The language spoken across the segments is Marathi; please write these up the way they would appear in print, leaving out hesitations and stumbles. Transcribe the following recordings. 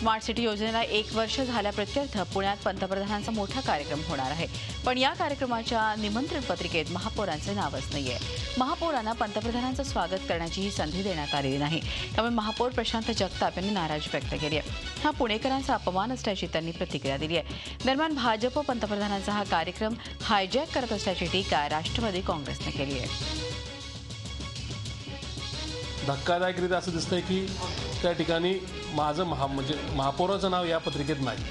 स्मार्ट सिटी योजनेला 1 वर्ष झाल्याप्रत्यर्थ पुण्यात पंतप्रधानांचा मोठा कार्यक्रम होणार आहे. पण या कार्यक्रमाच्या निमंत्रण पत्रिकेत महापौरांचं नावच नाहीये. महापौरांना पंतप्रधानांचं स्वागत करण्याची ही संधी देण्यात आलेली नाही. त्यामुळे महापौर प्रशांत जगताप यांनी नाराजी व्यक्त केली आहे. हा पुणेकरांचा अपमान असल्याची त्यांनी प्रतिक्रिया दिली आहे. दरम्यान भाजप पंतप्रधानांचा हा कार्यक्रम हायजॅक करत असल्याची टीका राष्ट्रवादी काँग्रेसने केली आहे. धक्कादायकरीत्या असं दिसतंय की त्या ठिकाणी माझं महापौराचं नाव या पत्रिकेत नाही.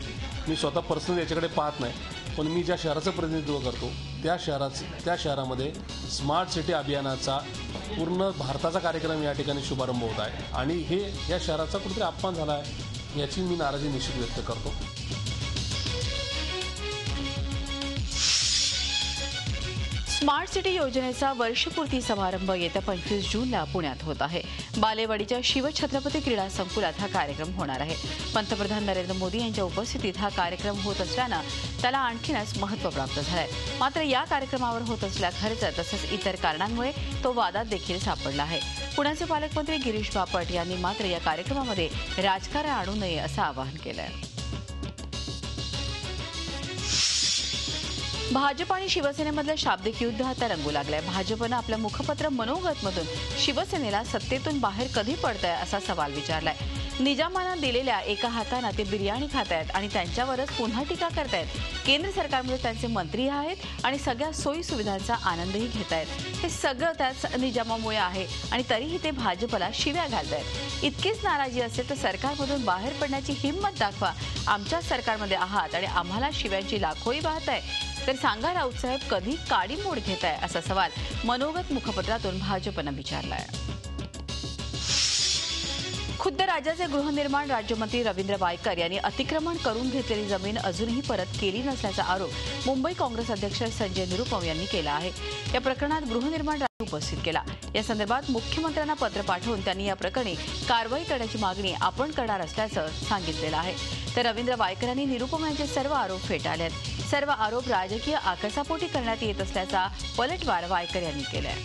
मी स्वतः पर्सनली याच्याकडे पाहत नाही, पण मी ज्या शहराचं प्रतिनिधित्व करतो त्या शहरामध्ये स्मार्ट सिटी अभियानाचा पूर्ण भारताचा कार्यक्रम या ठिकाणी शुभारंभ होत आहे आणि हे या शहराचा कुठेतरी अपमान झाला आहे याची मी नाराजी निश्चित व्यक्त करतो. स्मार्ट सिटी योजनेचा वर्षपूर्ती समारंभ येत्या 25 जूनला पुण्यात होत आहे. बालेवाडीच्या शिवछत्रपती क्रीडा संकुलात हा कार्यक्रम होणार आहे. पंतप्रधान नरेंद्र मोदी यांच्या उपस्थितीत हा कार्यक्रम होत असल्यानं त्याला आणखीनच महत्त्व प्राप्त झालंय. मात्र या कार्यक्रमावर होत असलेला खर्च तसंच इतर कारणांमुळे तो वादात देखील सापडला आहे. पुण्याचे पालकमंत्री गिरीश बापट यांनी मात्र या कार्यक्रमामध्ये राजकारण आणू नये असं आवाहन केलंय. भाजप आणि शिवसेनेमधलं शाब्दिक युद्ध आता रंगू लागलंय. भाजपनं आपल्या मुखपत्र मनोगतमधून शिवसेनेला सत्तेतून बाहेर कधी पडतंय असा सवाल विचारलाय. निजामानं दिलेल्या एका हातानं ते बिर्याणी खातायत आणि त्यांच्यावरच पुन्हा टीका करतायत. केंद्र सरकारमध्ये त्यांचे मंत्री आहेत आणि सगळ्या सोयी सुविधांचा आनंदही घेतायत. हे सगळं त्याच निजामामुळे आहे आणि तरीही ते भाजपला शिव्या घालतायत. इतकीच नाराजी असेल तर सरकारमधून बाहेर पडण्याची हिंमत दाखवा. आमच्या सरकारमध्ये आहात आणि आम्हाला शिव्यांची लाखोळी वाहताय तर सांगा राऊतसाहेब कधी काडी मोड घेताय असा सवाल मनोगत मुखपत्रातून भाजपनं विचारलाय. खुद्द राज्याचे गृहनिर्माण राज्यमंत्री रवींद्र वायकर यांनी अतिक्रमण करून घेतलेली जमीन अजूनही परत केली नसल्याचा आरोप मुंबई काँग्रेस अध्यक्ष संजय निरुपम यांनी केला आहे. या प्रकरणात गृहनिर्माण उपस्थित केला. या संदर्भात मुख्यमंत्र्यांना पत्र पाठवून त्यांनी या प्रकरणी कारवाई करण्याची मागणी आपण करणार असल्याचं सांगितलेलं आहे. तर रवींद्र वायकर यांनी निरुपम यांचे सर्व आरोप फेटाळले आहेत. सर्व आरोप राजकीय आकसापोटी करण्यात येत असल्याचा पलटवार वायकर यांनी केलाय.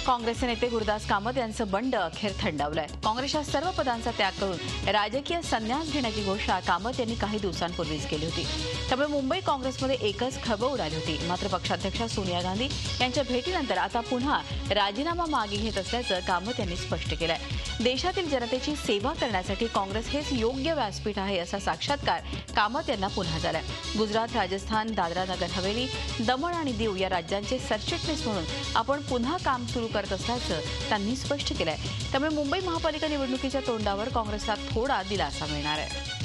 काँग्रेसचे नेते गुरुदास कामत यांचं बंड अखेर थंडावलंय. काँग्रेसच्या सर्व पदांचा त्याग करून राजकीय संन्यास घेण्याची घोषणा कामत यांनी काही दिवसांपूर्वीच केली होती. त्यामुळे मुंबई काँग्रेसमध्ये एकच खळबळ उडाली होती. मात्र पक्षाध्यक्षा सोनिया गांधी यांच्या भेटीनंतर आता पुन्हा राजीनामा मागे घेत असल्याचं कामत यांनी स्पष्ट केलंय. देशातील जनतेची सेवा करण्यासाठी काँग्रेस हेच योग्य व्यासपीठ आहे असा साक्षात्कार कामत यांना पुन्हा झालाय. गुजरात, राजस्थान, दादरा नगर हवेली, दमण आणि दीव या राज्यांचे सरचिटणीस म्हणून आपण पुन्हा काम सुरू करत असल्याचं त्यांनी स्पष्ट केलंय. त्यामुळे मुंबई महापालिका निवडणुकीच्या तोंडावर काँग्रेसला थोडा दिलासा मिळणार आहे.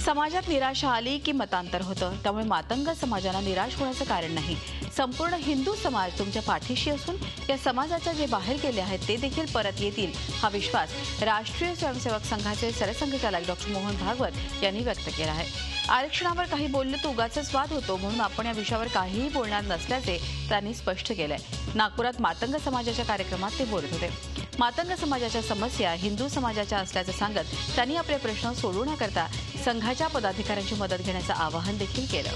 समाजात निराशा आली की मतांतर होतं. त्यामुळे मातंग समाजाला निराश होण्याचं कारण नाही. संपूर्ण हिंदू समाज तुमच्या पाठीशी असून या समाजाच्या जे बाहेर गेले आहेत ते देखील परत येतील हा विश्वास राष्ट्रीय स्वयंसेवक संघाचे सरसंघचालक डॉ. मोहन भागवत यांनी व्यक्त केला आहे. आरक्षणावर काही बोललं तर उगाचच वाद होतो म्हणून आपण या विषयावर काहीही बोलणार नसल्याचे त्यांनी स्पष्ट केलंय. नागपुरात मातंग समाजाच्या कार्यक्रमात ते बोलत होते. मातंग समाजाच्या समस्या हिंदू समाजाच्या असल्याचं सांगत त्यांनी आपले प्रश्न सोडवण्याकरता संघाच्या पदाधिकाऱ्यांची मदत घेण्याचं आवाहन देखील केलं.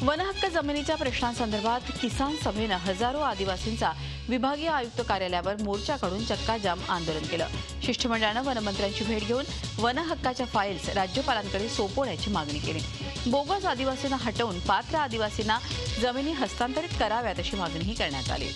वनहक्क जमिनीच्या प्रश्नांसंदर्भात किसान सभेनं हजारो आदिवासींचा विभागीय आयुक्त कार्यालयावर मोर्चा काढून चक्काजाम आंदोलन केलं. शिष्टमंडळानं वनमंत्र्यांची भेट घेऊन वनहक्काच्या फाईल्स राज्यपालांकडे सोपवण्याची मागणी केली. बोगस आदिवासींना हटवून पात्र आदिवासींना जमिनी हस्तांतरित कराव्यात अशी मागणीही करण्यात आली.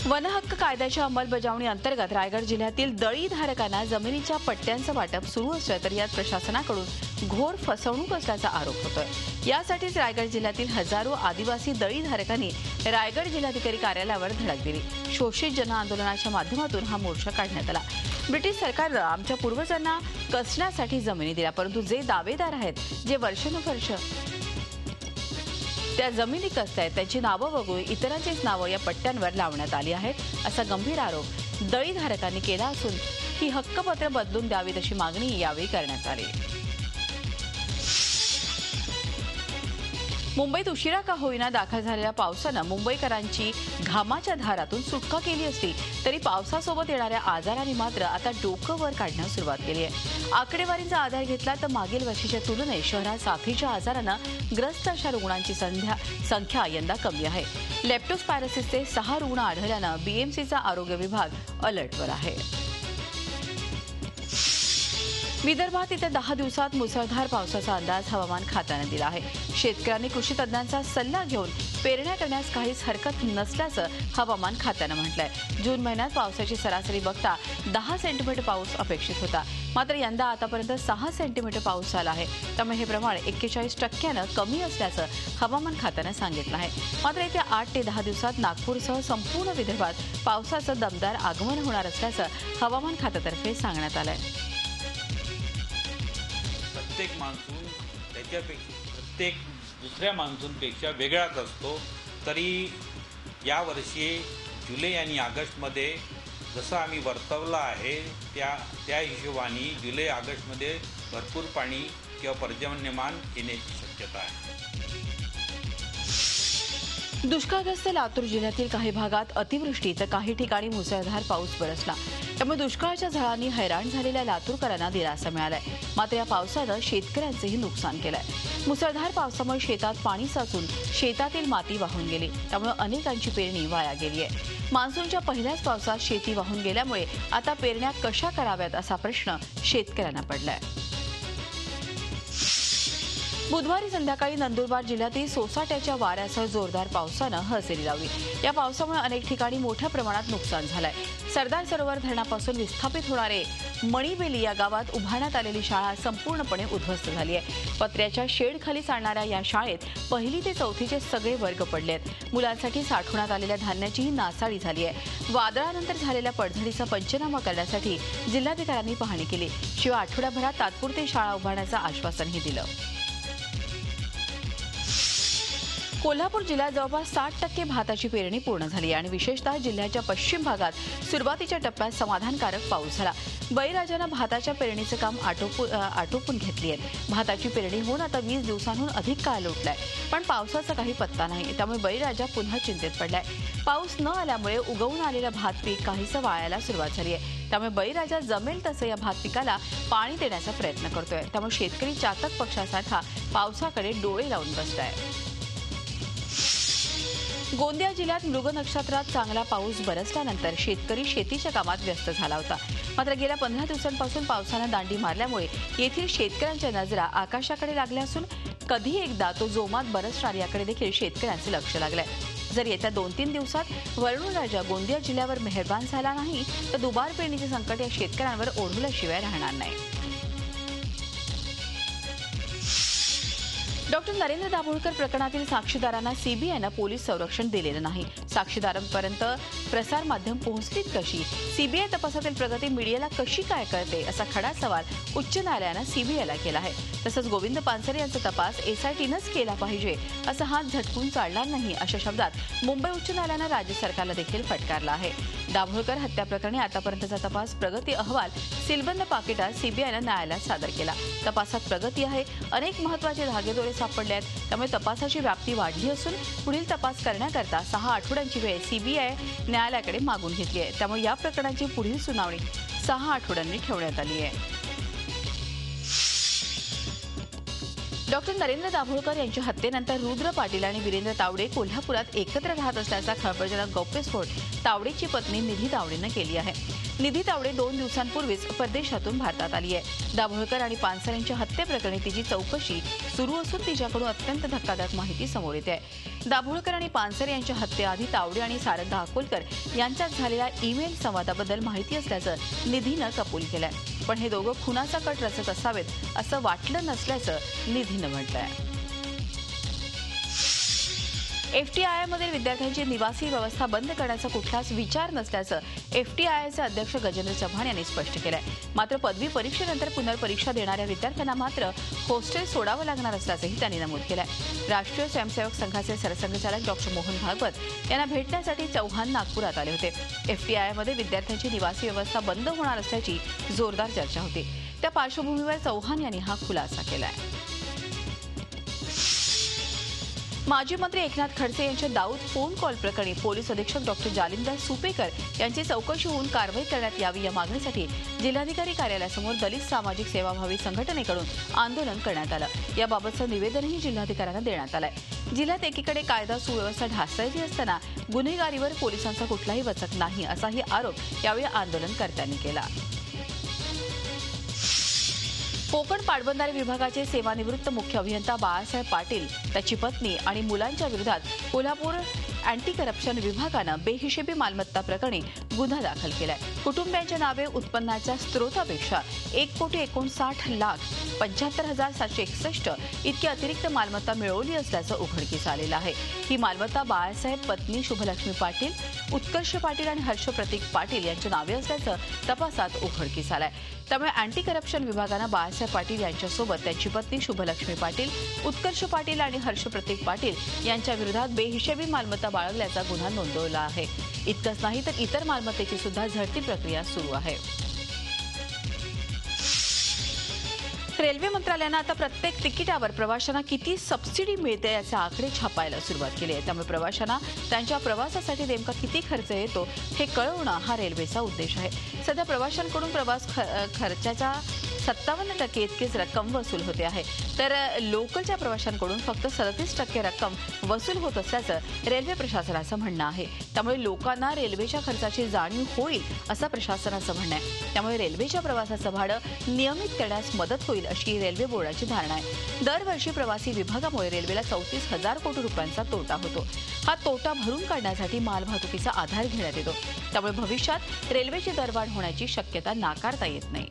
वनहक्क कायद्याच्या अंमलबजावणी अंतर्गत रायगड जिल्ह्यातील दळीधारकांना जमिनीच्या पट्ट्यांचं वाटप सुरू असलं तरी यात प्रशासनाकडून घोर फसवणूक असल्याचा आरोप होतोय. यासाठीच रायगड जिल्ह्यातील हजारो आदिवासी दळीधारकांनी रायगड जिल्हाधिकारी कार्यालयावर धडक दिली. शोषित जन आंदोलनाच्या माध्यमातून हा मोर्चा काढण्यात आला. ब्रिटिश सरकारनं आमच्या पूर्वजांना कसण्यासाठी जमिनी दिल्या, परंतु जे दावेदार आहेत जे वर्षानुवर्ष त्या जमिनी कसतायत त्यांची नावं वगळून इतरांचीच नावं या पट्ट्यांवर लावण्यात आली आहेत असा गंभीर आरोप दळीधारकांनी केला असून ही हक्कपत्र बदलून द्यावीत अशी मागणी यावेळी करण्यात आली. मुंबईत उशिरा का होईना दाखल झालेल्या पावसानं मुंबईकरांची घामाच्या धारातून सुटका केली असली तरी पावसासोबत येणाऱ्या आजारांनी मात्र आता डोकं वर काढण्यास सुरुवात केली आहे. आकडेवारींचा आधार घेतला तर मागील वर्षीच्या तुलनेत शहरात साथीच्या आजारानं ग्रस्त अशा रुग्णांची संख्या यंदा कमी आहे. लेप्टोस्पायरोसिसचे 6 रुग्ण आढळल्यानं बीएमसीचा आरोग्य विभाग अलर्टवर आहे. विदर्भात येत्या 10 दिवसात मुसळधार पावसाचा अंदाज हवामान खात्याने दिला आहे. शेतकऱ्यांनी कृषी तज्ज्ञांचा सल्ला घेऊन पेरण्या करण्यास काहीच हरकत नसल्याचं हवामान खात्यानं म्हटलंय. जून महिन्यात पावसाची सरासरी बघता 10 सेंटीमीटर पाऊस अपेक्षित होता. मात्र यंदा आतापर्यंत 6 सेंटीमीटर पाऊस झाला आहे. त्यामुळे हे प्रमाण 41% कमी असल्याचं हवामान खात्यानं सांगितलं आहे. मात्र येत्या 8 ते 10 दिवसात नागपूरसह संपूर्ण विदर्भात पावसाचं दमदार आगमन होणार असल्याचं हवामान खात्यातर्फे सांगण्यात आलंय. प्रत्येक मान्सून त्याच्यापेक्षा प्रत्येक दुसऱ्या मान्सूनपेक्षा वेगळाच असतो. तरी यावर्षी जुलै आणि ऑगस्टमध्ये जसं आम्ही वर्तवलं आहे त्या हिशोबाने जुलै ऑगस्टमध्ये भरपूर पाणी किंवा पर्जन्यमान येण्याची शक्यता आहे. दुष्काळग्रस्त लातूर जिल्ह्यातील काही भागात अतिवृष्टी तर काही ठिकाणी मुसळधार पाऊस बरसला. त्यामुळे दुष्काळाच्या झळांनी हैराण झालेल्या लातूरकरांना दिलासा मिळालाय. मात्र या पावसानं शेतकऱ्यांचेही नुकसान केलंय. मुसळधार पावसामुळे शेतात पाणी साचून शेतातील माती वाहून गेली. त्यामुळे अनेकांची पेरणी वाया गेली आहे. मान्सूनच्या पहिल्याच पावसात शेती वाहून गेल्यामुळे आता पेरण्या कशा कराव्यात असा प्रश्न शेतकऱ्यांना पडलाय. बुधवारी संध्याकाळी नंदुरबार जिल्ह्यातील सोसाट्याच्या वाऱ्यासह जोरदार पावसानं हजेरी लावली. या पावसामुळे अनेक ठिकाणी मोठ्या प्रमाणात नुकसान झालंय. सरदार सरोवर धरणापासून विस्थापित होणारे मणिबेली या गावात उभारण्यात आलेली शाळा संपूर्णपणे उद्ध्वस्त झाली आहे. पत्र्याच्या शेडखाली चालणाऱ्या या शाळेत 1ली ते 4थीचे सगळे वर्ग पडले आहेत. मुलांसाठी साठवण्यात आलेल्या धान्याचीही नासाडी झाली आहे. वादळानंतर झालेल्या पडझडीचा पंचनामा करण्यासाठी जिल्हाधिकाऱ्यांनी पाहणी केली. शिवाय आठवड्याभरात तात्पुरती शाळा उभारण्याचं आश्वासनही दिलं. कोल्हापूर जिल्ह्यात जवळपास 60% भाताची पेरणी पूर्ण झाली आणि विशेषतः जिल्ह्याच्या पश्चिम भागात सुरुवातीच्या टप्प्यात समाधानकारक पाऊस झाला. बळीराजानं भाताच्या पेरणीचं काम आटोपून घेतली आहे. भाताची पेरणी होऊन आता 20 दिवसांहून अधिक काळ लोटलाय, पण पावसाचा काही पत्ता नाही. त्यामुळे बळीराजा पुन्हा चिंतेत पडलाय. पाऊस न आल्यामुळे उगवून आलेलं भात पीक काहीसं वाळायला सुरुवात झाली आहे. त्यामुळे बळीराजा जमेल तसं या भात पिकाला पाणी देण्याचा प्रयत्न करतोय. त्यामुळे शेतकरी चातक पक्षासारखा पावसाकडे डोळे लावून बसलाय. गोंदिया जिल्ह्यात मृग नक्षत्रात चांगला पाऊस बरसल्यानंतर शेतकरी शेतीच्या कामात व्यस्त झाला होता. मात्र गेल्या 15 दिवसांपासून पावसानं दांडी मारल्यामुळे येथील शेतकऱ्यांच्या नजरा आकाशाकडे लागल्या असून कधी एकदा तो जोमात बरसणार याकडे देखील शेतकऱ्यांचे लक्ष लागलंय. जर येत्या 2-3 दिवसात वरुणराजा गोंदिया जिल्ह्यावर मेहरबान झाला नाही तर दुबार पेरणीचे संकट या शेतकऱ्यांवर ओढवल्याशिवाय राहणार नाही. डॉक्टर नरेंद्र दाभोळकर प्रकरणातील साक्षीदारांना सीबीआयनं पोलीस संरक्षण दिलेलं नाही. साक्षीदारांपर्यंत प्रसार माध्यम पोहोचलीत कशी? सीबीआय तपासातील प्रगती मीडियाला कशी काय कळते असा खडा सवाल उच्च न्यायालयानं सीबीआयला केला आहे. तसंच गोविंद पानसरे यांचा तपास एसआयटीनंच केला पाहिजे असं हात झटकून चालणार नाही अशा शब्दात मुंबई उच्च न्यायालयानं राज्य सरकारला देखील फटकारलं आहे. दाभोळकर हत्या प्रकरणी आतापर्यंतचा तपास प्रगती अहवाल सीलबंद पाकिटात सीबीआयनं न्यायालयात सादर केला. तपासात प्रगती आहे. अनेक महत्त्वाचे धागेदोरे सापडले आहेत. त्यामुळे तपासाची व्याप्ती वाढली असून पुढील तपास करण्याकरता 6 आठवड्यांची वेळ सीबीआय न्यायालयाकडे मागून घेतली आहे. त्यामुळे या प्रकरणाची पुढील सुनावणी 6 आठवड्यांनी ठेवण्यात आली आहे. डॉक्टर नरेंद्र दाभोळकर यांच्या हत्येनंतर रुद्र पाटील आणि वीरेंद्र तावडे कोल्हापुरात एकत्र राहत असल्याचा खळबळजनक गौप्यस्फोट तावडेची पत्नी निधी तावडेनं केली आहे. निधी तावडे 2 दिवसांपूर्वीच परदेशातून भारतात आली आहे. दाभोळकर आणि पानसरे यांच्या हत्येप्रकरणी तिची चौकशी सुरू असून तिच्याकडून अत्यंत धक्कादायक माहिती समोर येते आहे. दाभोळकर आणि पानसरे यांच्या हत्येआधी तावडे आणि सारंगा अकोलकर यांच्यात झालेल्या ईमेल संवादाबद्दल माहिती असल्याचं निधीनं कबूल केलंय. पण हे दोघं खुनाचा कट रचत असावेत असं वाटलं नसल्याचं निधीनं म्हटलंय. एफटीआयआयमधील विद्यार्थ्यांची निवासी व्यवस्था बंद करण्याचा कुठलाच विचार नसल्याचं एफटीआयआयचे अध्यक्ष गजेंद्र चव्हाण यांनी स्पष्ट केलंय. मात्र पदवी परीक्षेनंतर पुनर्परीक्षा देणाऱ्या विद्यार्थ्यांना मात्र हॉस्टेल सोडावं लागणार असल्याचंही त्यांनी नमूद केलंय. राष्ट्रीय स्वयंसेवक संघाचे सरसंघचालक डॉक्टर मोहन भागवत यांना भेटण्यासाठी चव्हाण नागपुरात आले होते. एफटीआयआयमध्ये विद्यार्थ्यांची निवासी व्यवस्था बंद होणार असल्याची जोरदार चर्चा होती. त्या पार्श्वभूमीवर चव्हाण यांनी हा खुलासा केलाय. माजी मंत्री एकनाथ खडसे यांच्या दाऊद फोन कॉल प्रकरणी पोलीस अधीक्षक डॉक्टर जालिंदर सुपेकर यांची चौकशी होऊन कारवाई करण्यात यावी या मागणीसाठी जिल्हाधिकारी कार्यालयासमोर दलित सामाजिक सेवाभावी संघटनेकडून आंदोलन करण्यात आलं। याबाबतचं निवेदनही जिल्हाधिकाऱ्यांना देण्यात आलंय। जिल्ह्यात एकीकडे कायदा सुव्यवस्था ढासळती असताना गुन्हेगारीवर पोलिसांचा कुठलाही वचक नाही असाही आरोप यावेळी आंदोलनकर्त्यांनी केला। कोकण पाटबंधारे विभागाचे सेवानिवृत्त मुख्य अभियंता बाळासाहेब पाटील, त्याची पत्नी आणि मुलांच्या विरोधात कोल्हापूर अँटी करप्शन विभागानं बेहिशेबी मालमत्ता प्रकरणी गुन्हा दाखल केलाय। कुटुंबियांच्या नावे उत्पन्नाच्या स्त्रोतापेक्षा 1,59,75,761 इतकी अतिरिक्त मालमत्ता मिळवली असल्याचं उघडकीस आलेलं आहे। ही मालमत्ता बाळासाहेब, पत्नी शुभलक्ष्मी पाटील, उत्कर्ष पाटील आणि हर्ष प्रतीक पाटील यांच्या नावे असल्याचं तपासात उघडकीस आलंय। त्यामुळे अँटी करप्शन विभागानं बाळासाहेब पाटील यांच्यासोबत त्यांची पत्नी शुभलक्ष्मी पाटील, उत्कर्ष पाटील आणि हर्ष प्रतीक पाटील यांच्या विरोधात बेहिशेबी मालमत्ता बाळगल्याचा गुन्हा नोंदवला आहे। इतकंच नाही तर इतर मालमत्तेची सुद्धा झडती प्रक्रिया सुरू आहे। रेल्वे मंत्रालयानं आता प्रत्येक तिकिटावर प्रवाशांना किती सबसिडी मिळते याचे आकडे छापायला सुरुवात केली आहे। त्यामुळे प्रवाशांना त्यांच्या प्रवासासाठी नेमका किती खर्च येतो हे कळवणं हा रेल्वेचा उद्देश आहे। सध्या प्रवाशांकडून प्रवास खर्चाच्या 57% इतकीच रक्कम वसूल होते आहे, तर लोकलच्या प्रवाशांकडून फक्त 37% रक्कम वसूल होत असल्याचं रेल्वे प्रशासनाचं म्हणणं आहे। त्यामुळे लोकांना रेल्वेच्या खर्चाची जाणीव होईल असं प्रशासनाचं म्हणणं आहे। त्यामुळे रेल्वेच्या प्रवासाचं भाडं नियमित करण्यास मदत होईल अशी रेल्वे बोर्डाची धारणा आहे। दरवर्षी प्रवासी विभागामुळे रेल्वेला 34,000 कोटी रुपयांचा तोटा होतो। हा तोटा भरून काढण्यासाठी मालवाहतुकीचा आधार घेण्यात येतो। त्यामुळे भविष्यात रेल्वेची दरवाढ होण्याची शक्यता नाकारता येत नाही।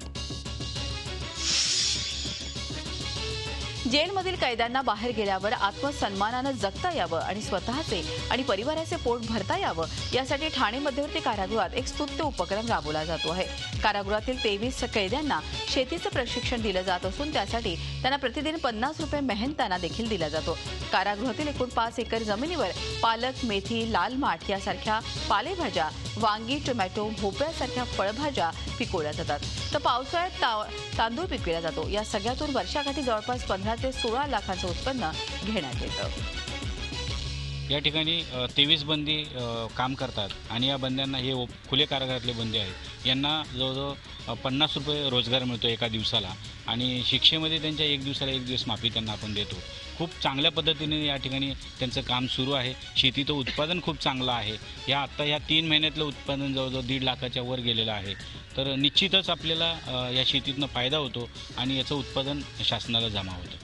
जेलमधील कैद्यांना बाहेर गेल्यावर आत्मसन्मानानं जगता यावं आणि स्वतःचे आणि परिवाराचे पोट भरता यावं यासाठी ठाणे मध्यवर्ती कारागृहात एक स्तुत्य उपक्रम राबवला जातो आहे। कारागृहातील 23 कैद्यांना शेतीचं प्रशिक्षण दिलं जात असून त्यासाठी त्यांना प्रतिदिन 50 रुपये मेहनताना देखील दिला जातो। कारागृहातील एकूण 5 एकर जमिनीवर पालक, मेथी, लाल माठ यासारख्या पालेभाज्या, वांगी, टोमॅटो, भोपळ्यासारख्या फळभाज्या पिकवल्या जातात, तर पावसाळ्यात तांदूळ पिकविला जातो। या सगळ्यातून वर्षाकाठी जवळपास 15 ते 16 लाखांचं उत्पन्न घेण्यात येतं। या ठिकाणी 23 बंदी काम करतात आणि या बंद्यांना हे खुले कारागृहातले बंदी आहेत, यांना जवळजवळ 50 रुपये रोजगार मिळतो एका दिवसाला आणि शिक्षेमध्ये त्यांच्या एक दिवस माफी त्यांना आपण देतो। खूप चांगल्या पद्धतीने या ठिकाणी त्यांचं काम सुरू आहे। शेतीचं उत्पादन खूप चांगलं आहे। ह्या 3 महिन्यातलं उत्पादन जवळजवळ 1.5 लाखाच्या वर गेलेलं आहे। तर निश्चितच आपल्याला या शेतीतनं फायदा होतो आणि याचं उत्पादन शासनाला जमा होतं।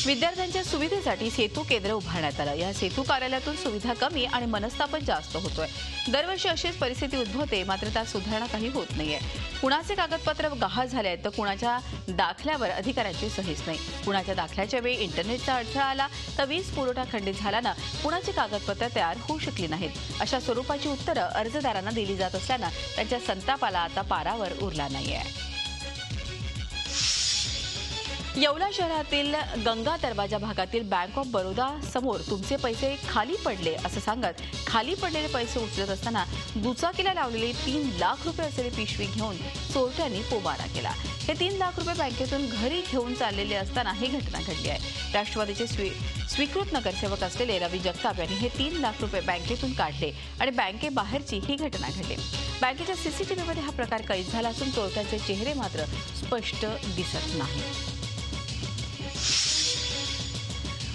विद्यार्थ्यांच्या सुविधेसाठी सेतू केंद्र उभारण्यात आलं। या सेतू कार्यालयातून सुविधा कमी आणि मनस्तापच जास्त होतोय। दरवर्षी अशीच परिस्थिती उद्भवते, मात्र त्यात सुधारणा काही होत नाहीये। कुणाचे कागदपत्र गहाळ झाले आहेत तर कुणाच्या दाखल्यावर अधिकाऱ्यांची सहीच नाही। कुणाच्या दाखल्याच्या वेळी इंटरनेटचा अडथळा आला तर वीज पुरवठा खंडित झाल्यानं कुणाची कागदपत्र तयार होऊ शकली नाहीत। अशा स्वरूपाची उत्तरं अर्जदारांना दिली जात असल्यानं त्यांच्या संतापाला आता पारावर उरला नाहीये। येवला शहरातील गंगा दरवाजा भागातील बँक ऑफ बरोदा समोर तुमचे पैसे खाली पडले असं सांगत खाली पडलेले पैसे उचलत असताना दुचाकीला लावलेले 3 लाख रुपये असलेली पिशवी घेऊन चोरट्यांनी पोबारा केला। हे 3 लाख रुपये बँकेतून घरी घेऊन चाललेले असताना ही घटना घडली आहे। राष्ट्रवादीचे स्वीकृत नगरसेवक असलेले रवी जगताप यांनी हे 3 लाख रुपये बँकेतून काढले आणि बँकेबाहेरची ही घटना घडली। बँकेच्या सीसीटीव्हीमध्ये हा प्रकार कैद झाला असून चोरट्यांचे चेहरे मात्र स्पष्ट दिसत नाहीत।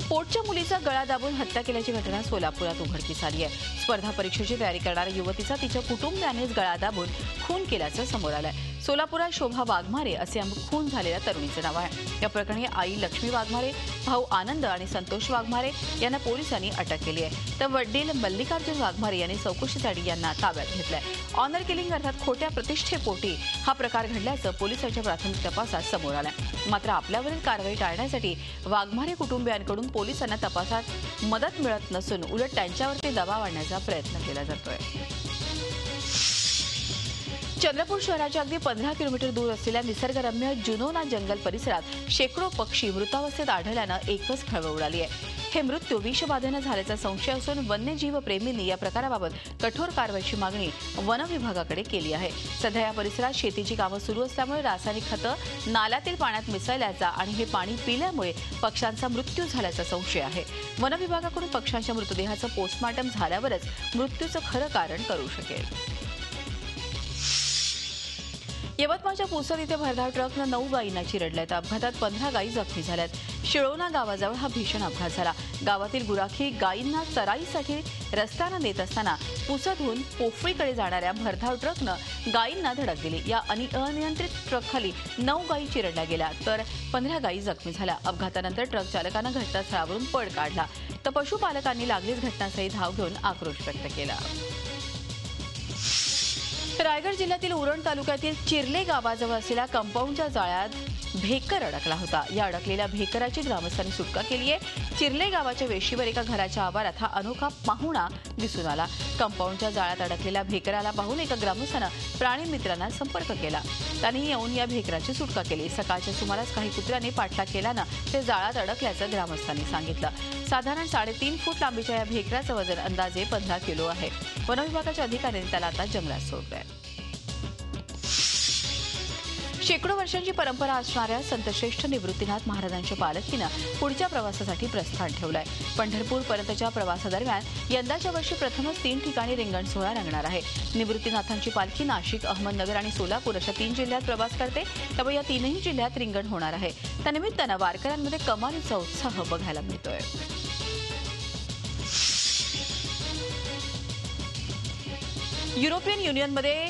पोटच्या मुलीचा गळा दाबून हत्या केल्याची घटना सोलापुरात उघडकीस आली आहे। स्पर्धा परीक्षेची तयारी करणाऱ्या युवतीचा तिच्या कुटुंबियानेच गळा दाबून खून केल्याचं समोर आलंय। सोलापुरात शोभा वाघमारे असे खून झालेल्या तरुणीचं नाव आहे। या प्रकरणी आई लक्ष्मी वाघमारे, भाऊ आनंद आणि संतोष वाघमारे यांना पोलिसांनी अटक केली आहे, तर वडील मल्लिकार्जुन वाघमारे यांनी चौकशीसाठी यांना ताब्यात घेतलंय। ऑनर किलिंग अर्थात खोट्या प्रतिष्ठेपोटी हा प्रकार घडल्याचं पोलिसांच्या प्राथमिक तपासात समोर आलंय। मात्र आपल्यावरील कारवाई टाळण्यासाठी वाघमारे कुटुंबियांकडून पोलिसांना तपासात मदत मिळत नसून उलट त्यांच्यावरती दबाव आणण्याचा प्रयत्न केला जातोय। चंद्रपूर शहराच्या अगदी 15 किलोमीटर दूर असलेल्या निसर्गरम्य जुनोना जंगल परिसरात शेकडो पक्षी मृतावस्थेत आढळल्यानं एकच खळबळ उडाली आहे. हे मृत्यू विषबाधेनं झाल्याचा संशय असून वन्यजीव प्रेमींनी या प्रकाराबाबत कठोर कारवाईची मागणी वन विभागाकडे केली आहे. सध्या या परिसरात शेतीची कामं सुरू असल्यामुळे रासायनिक खतं नाल्यातील पाण्यात मिसळल्याचा आणि हे पाणी पिल्यामुळे पक्ष्यांचा मृत्यू झाल्याचा संशय आहे. वन विभागाकडून पक्ष्यांच्या मृतदेहाचं पोस्टमॉर्टम झाल्यावरच मृत्यूचं खरं कारण कळू शकेल. यवतमाळच्या पुसद इथे भरधाव ट्रकनं 9 गायींना चिरडल्यात. अपघातात 15 गायी जखमी झाल्यात. शिळोणा गावाजवळ हा भीषण अपघात झाला. गावातील गुराखी गायींना चराईसाठी रस्त्यानं नेत असताना पुसदहून पोफळीकडे जाणाऱ्या भरधाव ट्रकनं गायींना धडक दिली. या अनियंत्रित ट्रकखाली 9 गायी चिरडल्या गेल्या तर 15 गायी जखमी झाल्या. अपघातानंतर ट्रक चालकानं घटनास्थळावरून पळ काढला तर पशुपालकांनी लागलीच घटनास्थळी धाव घेऊन आक्रोश व्यक्त केला. रायगड जिल्ह्यातील उरण तालुक्यातील चिर्ले गावाजवळ असलेल्या कंपाऊंडच्या जाळ्यात भेकर अडकला होता. या अडकलेल्या भेकराची ग्रामस्थांनी सुटका केली आहे. चिर्ले गावाच्या वेशीवर एका घराच्या आवारात हा अनोखा पाहुणा दिसून आला. कंपाऊंडच्या जाळ्यात अडकलेल्या भेकराला पाहून एका ग्रामस्थानं प्राणीमित्रांना संपर्क केला. त्यांनी येऊन या भेकराची सुटका केली. सकाळच्या सुमारास काही कुत्र्यांनी पाठलाग केल्यानं ते जाळ्यात अडकल्याचं ग्रामस्थांनी सांगितलं. साधारण 3.5 फूट लांबीच्या या भेकराचं वजन अंदाजे 15 किलो आहे. वन विभागाच्या अधिकाऱ्यांनी त्याला आता जंगलात सोडलंय. शेकडो वर्षांची परंपरा असणाऱ्या संतश्रेष्ठ निवृत्तीनाथ महाराजांच्या पालखीनं पुढच्या प्रवासासाठी प्रस्थान ठेवलंय. पंढरपूरपर्यंतच्या प्रवासादरम्यान यंदाच्या वर्षी प्रथमच 3 ठिकाणी रिंगण सोहळा रंगणार आहे. निवृत्तीनाथांची पालखी नाशिक, अहमदनगर आणि सोलापूर अशा 3 जिल्ह्यात प्रवास करते. त्यामुळे या 3ही जिल्ह्यात रिंगण होणार आहे. त्यानिमित्तानं वारकऱ्यांमध्ये कमालीचा उत्साह बघायला मिळतोय. युरोपियन युनियनमध्ये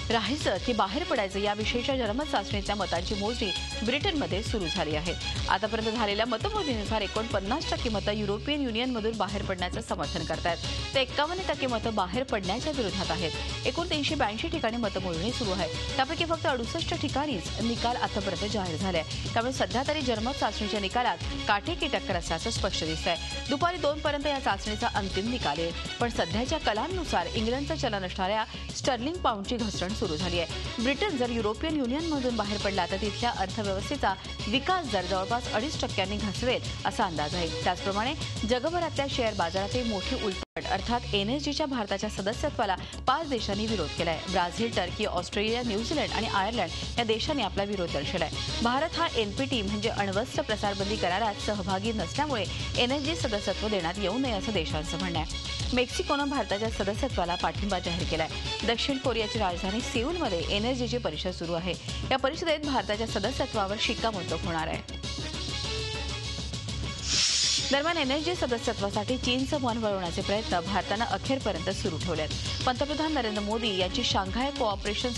राहायचं की बाहेर पडायचं याविषयीच्या जनमत चाचणीतल्या मतांची मोजणी ब्रिटनमध्ये सुरू झाली आहे. आतापर्यंत झालेल्या मतमोजणीनुसार 49% मतं युरोपियन युनियनमधून बाहेर पडण्याचं समर्थन करतायत. तर 51% मतं बाहेर पडण्याच्या विरोधात आहेत. एकूण 382 ठिकाणी मतमोजणी सुरू आहे. त्यापैकी फक्त 68 ठिकाणीच निकाल आतापर्यंत जाहीर झाले. त्यामुळे सध्या तरी जनमत चाचणीच्या निकालात काटेकी टक्कर असल्याचं स्पष्ट दिसतंय. दुपारी 2 पर्यंत या चाचणीचा अंतिम निकाल येईल. पण सध्याच्या कलांनुसार इंग्लंडचं चलन असणाऱ्या स्टर्लिंग पाऊंडची घसरण सुरू झाली आहे. ब्रिटन जर युरोपियन युनियनमधून बाहेर पडला तर तिथल्या अर्थव्यवस्थेचा विकास दर जवळपास 2.5% घसरेल असा अंदाज आहे. त्याचप्रमाणे जगभरातल्या शेअर बाजारातही मोठी उलटफट अर्थात NSGच्या भारताच्या सदस्यत्वाला 5 देशांनी विरोध केलाय. ब्राझील, टर्की, ऑस्ट्रेलिया, न्यूझीलंड आणि आयर्लंड या देशांनी आपला विरोध दर्शवलाय. भारत हा NPT म्हणजे अण्वस्त्र प्रसारबंदी करारात सहभागी नसल्यामुळे NSG सदस्यत्व देण्यात येऊ नये असं देशांचं म्हणणं आहे. मेक्सिकोनं भारताच्या सदस्यत्वाला पाठिंबा जाहीर केलाय. दक्षिण कोरियाची राजधानी सेऊलमध्ये NSGची परिषद सुरू आहे. या परिषदेत भारताच्या सदस्यत्वावर शिक्कामोर्तब होणार आहे. दरम्यान NSG सदस्यत्वासाठी चीनचं मन वळवण्याचे प्रयत्न भारतानं अखेरपर्यंत सुरू ठेवलेत. पंतप्रधान नरेंद्र मोदी यांची शांघाय कोऑपरेशन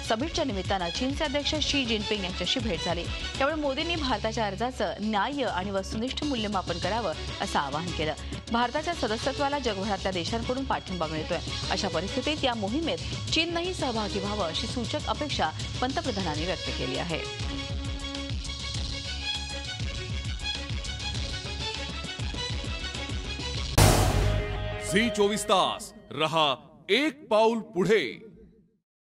समिटच्या निमित्तानं चीनचे अध्यक्ष शी जिनपिंग यांच्याशी भेट झाली. त्यामुळे मोदींनी भारताच्या अर्जाचं न्याय्य आणि वस्तुनिष्ठ मूल्यमापन करावं असं आवाहन केलं. भारताच्या सदस्यत्वाला जगभरातल्या देशांकडून पाठिंबा मिळतोय. अशा परिस्थितीत या मोहिमेत चीननंही सहभागी व्हावं अशी सूचक अपेक्षा पंतप्रधानांनी व्यक्त केली आहे. झी 24 तास रहा एक पाऊल पुढे.